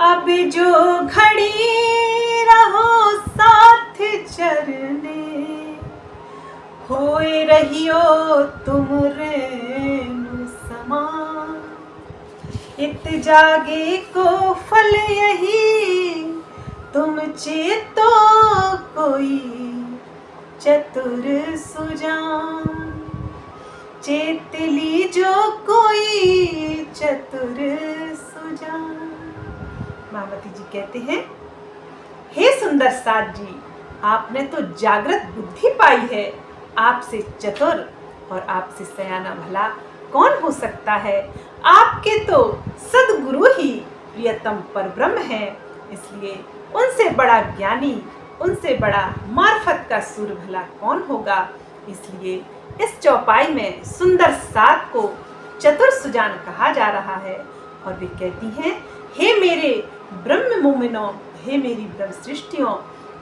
अब जो घड़ी रहो साथ चरने, होए रहियो तुम रेणु समान। इत जागे को फल यही तुम चेतो कोई चतुर सुजान। चेत लीजो कोई चतुर सुजान। महामती जी कहते हैं, हे सुंदर साथ जी, आपने तो जागृत बुद्धि पाई है। आपसे चतुर और आपसे सयाना भला कौन हो सकता है। आपके तो सद्गुरु ही प्रियतम परब्रह्म हैं, इसलिए उनसे बड़ा ज्ञानी, उनसे बड़ा मार्फत का सूर भला कौन होगा। इसलिए इस चौपाई में सुंदर साथ को चतुर सुजान कहा जा रहा है। और वे कहती हैं, हे मेरे ब्रह्म मोमिनों, हे मेरी ब्रह्म सृष्टियों,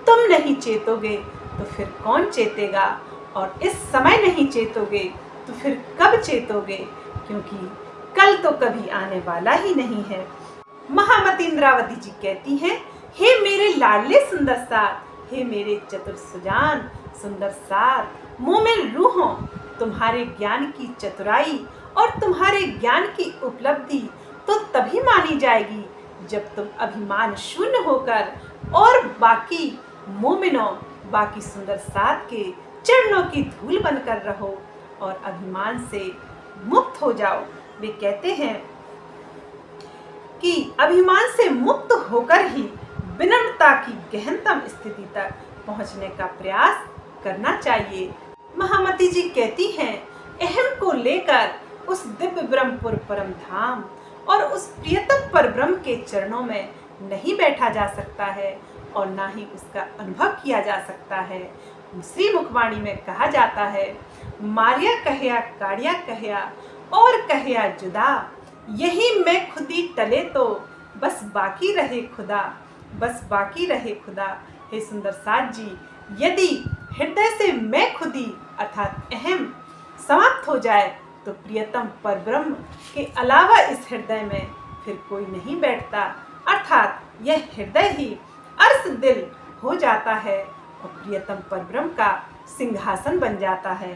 तुम नहीं चेतोगे तो फिर कौन चेतेगा, और इस समय नहीं चेतोगे तो फिर कब चेतोगे, क्योंकि कल तो कभी आने वाला ही नहीं है। महामती इंद्रावती जी कहती हैं, हे मेरे लाडले सुंदर साथ, हे मेरे चतुर सुजान सुंदर साथ, मोमिन रूहों, तुम्हारे ज्ञान की चतुराई और तुम्हारे ज्ञान की उपलब्धि तो तभी मानी जाएगी जब तुम अभिमान शून्य होकर और बाकी मोमिनों, बाकी सुंदर साथ के चरणों की धूल बनकर रहो और अभिमान से मुक्त हो जाओ। वे कहते हैं कि अभिमान से मुक्त होकर ही विनम्रता की गहनतम स्थिति तक पहुंचने का प्रयास करना चाहिए। महामती जी कहती हैं, अहम को लेकर उस दिव्य ब्रह्मपुर परम धाम और उस प्रियतम परब्रह्म के चरणों में नहीं बैठा जा सकता है और ना ही उसका अनुभव किया जा सकता है। श्री मुखवाणी में कहा जाता है, मारिया कहया काड़िया कहया और कहया जुदा, यही मैं खुदी टले तो बस बाकी रहे खुदा, बस बाकी रहे खुदा। हे सुंदर साथ जी, यदि हृदय से मैं खुदी अर्थात अहम समाप्त हो जाए तो प्रियतम परब्रह्म के अलावा इस हृदय में फिर कोई नहीं बैठता, अर्थात यह हृदय ही अर्श दिल हो जाता है और प्रियतम परब्रह्म का सिंहासन बन जाता है।